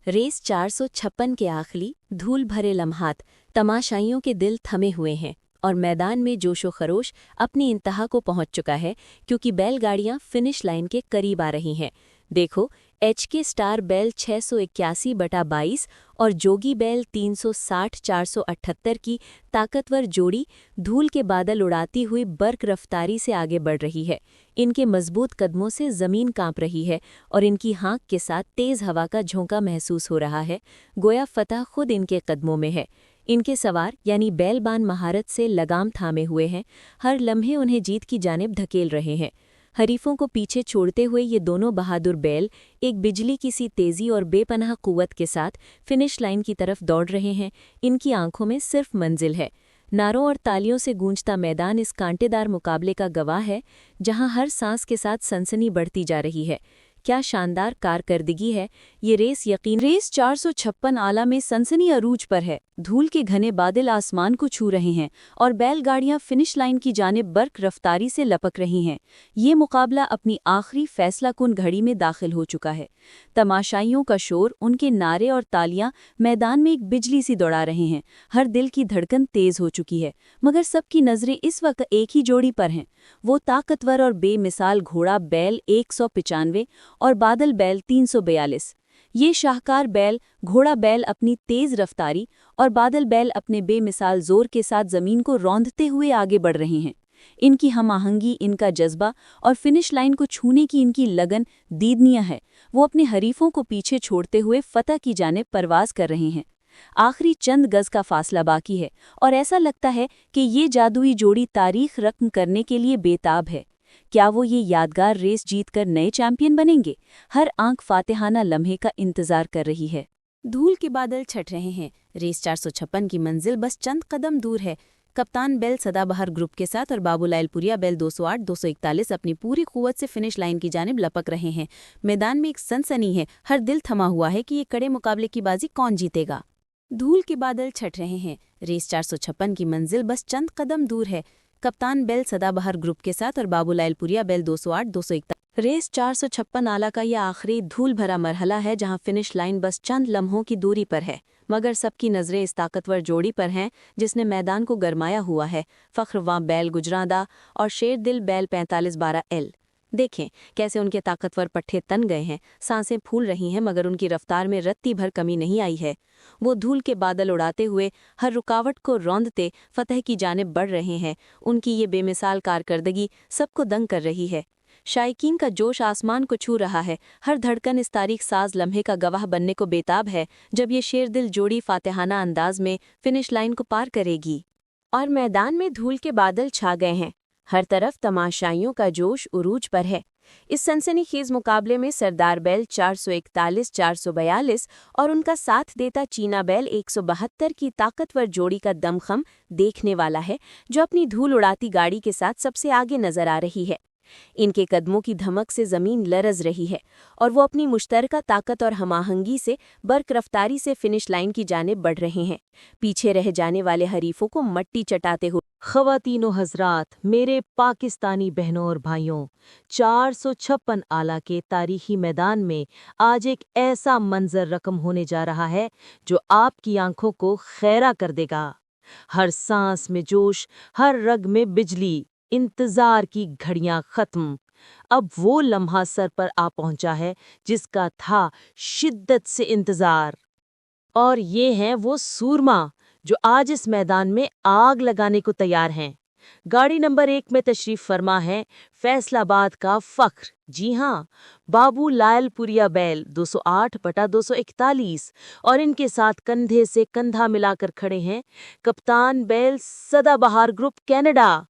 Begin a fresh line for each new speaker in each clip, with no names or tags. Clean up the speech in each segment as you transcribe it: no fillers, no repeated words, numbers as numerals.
Race 456 के आखिरी धूल भरे लम्हात तमाशाइयों के दिल थमे हुए हैं और मैदान में जोशो खरोश अपनी इंतहा को पहुंच चुका है क्योंकि बैलगाड़ियां फिनिश लाइन के करीब आ रही हैं। देखो, एचके स्टार बैल 681/22 और जोगी बैल 360/478 की ताकतवर जोड़ी धूल के बादल उड़ाती हुई बर्क रफ्तारी से आगे बढ़ रही है। इनके मजबूत कदमों से जमीन कांप रही है और इनकी हाँक के साथ तेज हवा का झोंका महसूस हो रहा है, गोया फतह खुद इनके कदमों में है। इनके सवार यानी बैलबान महारत से लगाम थामे हुए हैं, हर लम्हे उन्हें जीत की जानिब धकेल रहे हैं। हरीफों को पीछे छोड़ते हुए ये दोनों बहादुर बैल एक बिजली की सी तेजी और बेपनाह कुव्वत के साथ फिनिश लाइन की तरफ दौड़ रहे हैं। इनकी आंखों में सिर्फ मंजिल है। नारों और तालियों से गूंजता मैदान इस कांटेदार मुकाबले का गवाह है, जहां हर सांस के साथ सनसनी बढ़ती जा रही है। क्या शानदार कारकर्दगी है ये रेस! रेस 456 आला में सनसनी अरूज पर है। धूल के घने बादल आसमान को छू रहे हैं और बैलगाड़ियां फिनिश लाइन की जानिब बर्क रफ्तारी से लपक रही हैं। ये मुकाबला अपनी आखिरी फैसलाकुन घड़ी में दाखिल हो चुका है। तमाशाइयों का शोर, उनके नारे और तालियां मैदान में एक बिजली सी दौड़ा रहे हैं। हर दिल की धड़कन तेज हो चुकी है, मगर सबकी नजरें इस वक्त एक ही जोड़ी पर हैं। वो ताकतवर और बेमिसाल घोड़ा बैल 195 और बादल बैल 342। ये शाहकार बैल, घोड़ा बैल अपनी तेज रफ्तारी और बादल बैल अपने बेमिसाल जोर के साथ जमीन को रौंदते हुए आगे बढ़ रहे हैं। इनकी हम-आहंगी, इनका जज्बा और फिनिश लाइन को छूने की इनकी लगन दीदनीय है। वो अपने हरीफों को पीछे छोड़ते हुए फतह की जानिब परवाज कर रहे हैं। आखिरी चंद गज का फासला बाकी है और ऐसा लगता है कि ये जादुई जोड़ी तारीख रकम करने के लिए बेताब है। क्या वो ये यादगार रेस जीतकर नए चैंपियन बनेंगे? हर आंख फातिहाना लम्हे का इंतजार कर रही है। धूल के बादल छट रहे हैं। रेस 456 की मंजिल बस चंद कदम दूर है। कप्तान बैल सदाबहार ग्रुप के साथ और बाबूलालपुरिया बैल 208-241 अपनी पूरी कुव्वत से फिनिश लाइन की जानिब लपक रहे हैं। मैदान में एक सनसनी है, हर दिल थमा हुआ है कि ये कड़े मुकाबले की बाजी कौन जीतेगा। धूल के बादल छट रहे हैं। रेस 456 की मंजिल बस चंद कदम दूर है। कप्तान बैल सदाबहार ग्रुप के साथ और बाबूलालपुरिया बैल 208-241। रेस 456 आला का यह आखिरी धूल भरा मरहला है, जहां फिनिश लाइन बस चंद लम्हों की दूरी पर है, मगर सबकी नजरें इस ताकतवर जोड़ी पर हैं जिसने मैदान को गरमाया हुआ है। फख्रवां बैल गुजरांदा और शेर दिल बैल 4512L। देखें कैसे उनके ताकतवर पट्टे तन गए हैं, सांसें फूल रही हैं, मगर उनकी रफ्तार में रत्ती भर कमी नहीं आई है। वो धूल के बादल उड़ाते हुए हर रुकावट को रौंदते फतह की जानिब बढ़ रहे हैं। उनकी ये बेमिसाल कारकर्दगी सबको दंग कर रही है। शायकीन का जोश आसमान को छू रहा है। हर धड़कन इस तारीख साज लम्हे का गवाह बनने को बेताब है जब ये शेर दिल जोड़ी फातिहाना अंदाज में फिनिश लाइन को पार करेगी। और मैदान में धूल के बादल छा गए हैं। हर तरफ तमाशाइयों का जोश उरूज पर है। इस सनसनीखेज मुकाबले में सरदार बैल 441-442 और उनका साथ देता चीना बैल 172 की ताकतवर जोड़ी का दमखम देखने वाला है, जो अपनी धूल उड़ाती गाड़ी के साथ सबसे आगे नजर आ रही है। इनके कदमों की धमक से जमीन लरज रही है और वो अपनी मुश्तरका ताकत और हमाहंगी से बर्क रफ्तारी से फिनिश लाइन की जानिब बढ़ रहे हैं, पीछे रह जाने वाले हरीफों को मट्टी चटाते हुए।
ख़वातीनो हज़रात, मेरे पाकिस्तानी बहनों और भाइयों, 456 आला के तारीखी मैदान में आज एक ऐसा मंजर रकम होने जा रहा है जो आपकी आंखों को खैरा कर देगा। हर सांस में जोश, हर रग में बिजली। इंतजार की घड़ियां खत्म। अब वो लम्हा सर पर आ पहुंचा है जिसका था शिद्दत से इंतजार। और ये हैं वो सूरमा जो आज इस मैदान में आग लगाने को तैयार हैं। गाड़ी नंबर 1 में तशरीफ फरमा है फैसलाबाद का फख्र। जी हाँ, बाबूलालपुरिया बैल 208/241 और इनके साथ कंधे से कंधा मिलाकर खड़े हैं कप्तान बैल सदाबहार ग्रुप कनाडा।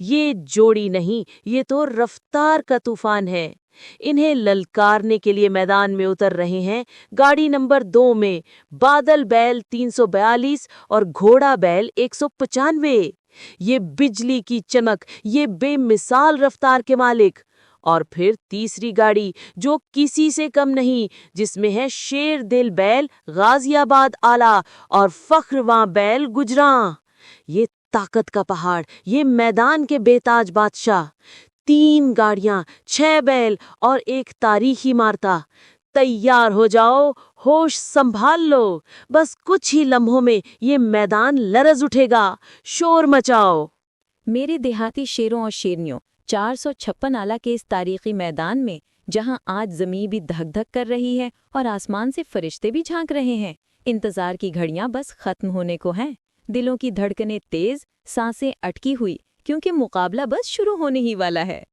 ये जोड़ी नहीं, ये तो रफ्तार का तूफान है। इन्हें ललकारने के लिए मैदान में उतर रहे हैं गाड़ी नंबर 2 में बादल बैल 342 और घोड़ा बैल 195। ये बिजली की चमक, ये बेमिसाल रफ्तार के मालिक। और फिर तीसरी गाड़ी जो किसी से कम नहीं, जिसमें है शेर दिल बैल गाजियाबाद आला और फख्रवां बैल गुजरां। ये ताकत का पहाड़, ये मैदान के बेताज बादशाह। 3 गाड़ियां, 6 बैल और एक तारीखी मार्ता। तैयार हो जाओ, ہوش سنبھال لو، بس کچھ ہی لمحوں میں یہ میدان لرز اٹھے گا، شور مچاؤ۔
میرے دیہاتی شیروں اور شیرنیوں، 456 آلا کے اس تاریخی میدان میں، جہاں آج زمین بھی دھک دھک کر رہی ہے اور آسمان سے فرشتے بھی جھانک رہے ہیں، انتظار کی گھڑیاں بس ختم ہونے کو ہیں، دلوں کی دھڑکنیں تیز، سانسیں اٹکی ہوئی، کیونکہ مقابلہ بس شروع ہونے ہی والا ہے۔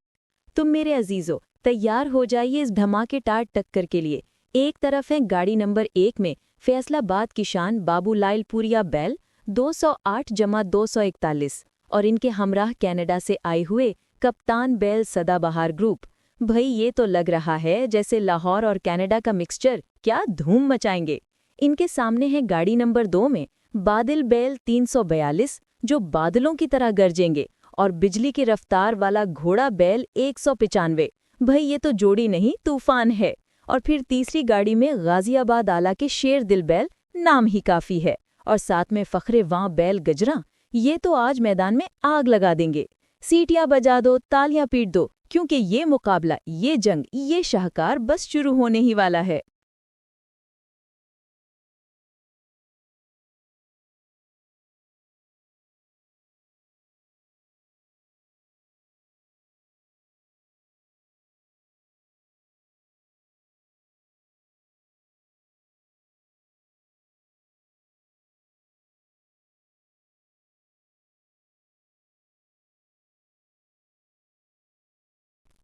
تم میرے عزیزو، تیار ہو جائیے اس دھماکے ٹار ٹکر کے لیے۔ ایک طرف ہے گاڑی نمبر 1 میں فیصل آباد کی شان بابو لائل پوریا بیل 208-241، اور ان کے ہمراہ کینیڈا سے آئے ہوئے کپتان بیل سدا بہار گروپ۔ بھئی یہ تو لگ رہا ہے جیسے لاہور اور کینیڈا کا مکسچر کیا دھوم مچائیں گے۔ ان کے سامنے ہے گاڑی نمبر 2 میں بادل بیل 342، جو بادلوں کی طرح گرجیں گے، اور بجلی کی رفتار والا گھوڑا بیل 195۔ بھئی یہ تو جوڑی نہیں، طوفان ہے۔ اور پھر تیسری گاڑی میں غازی آباد آلہ کے شیر دل بیل، نام ہی کافی ہے، اور ساتھ میں فخر واں بیل گجراں۔ یہ تو آج میدان میں آگ لگا دیں گے۔ سیٹیاں بجا دو، تالیاں پیٹ دو، کیونکہ یہ مقابلہ، یہ جنگ، یہ شاہکار بس شروع ہونے ہی والا ہے۔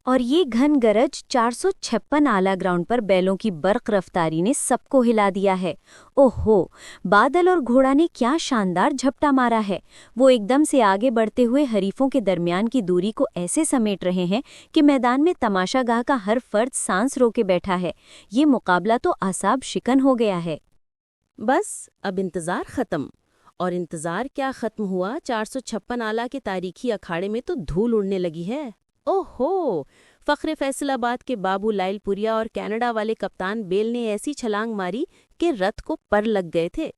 اور یہ گھن گرج 456 آلا گراؤنڈ پر بیلوں کی برق رفتاری نے سب کو ہلا دیا ہے۔ اوہو، بادل اور گھوڑا نے کیا شاندار جھپٹا مارا ہے۔ وہ ایک دم سے آگے بڑھتے ہوئے حریفوں کے درمیان کی دوری کو ایسے سمیٹ رہے ہیں کہ میدان میں تماشا گاہ کا ہر فرد سانس رو کے بیٹھا ہے۔ یہ مقابلہ تو اعصاب شکن ہو گیا ہے۔
بس اب انتظار ختم، اور انتظار کیا ختم ہوا، 456 آلا کے تاریخی اکھاڑے میں تو دھول اڑنے لگی ہے۔ اوہو، فخر فیصل آباد کے بابو لائل پوریا اور کینیڈا والے کپتان بیل نے ایسی چھلانگ ماری کہ رتھ کو پر لگ گئے تھے۔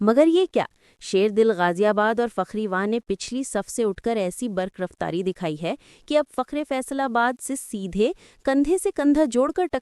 مگر یہ کیا، شیر دل غازی آباد اور فخری واں نے پچھلی صف سے اٹھ کر ایسی برق رفتاری دکھائی ہے کہ اب فخر فیصل آباد سے سیدھے کندھے سے کندھا جوڑ کر ٹکر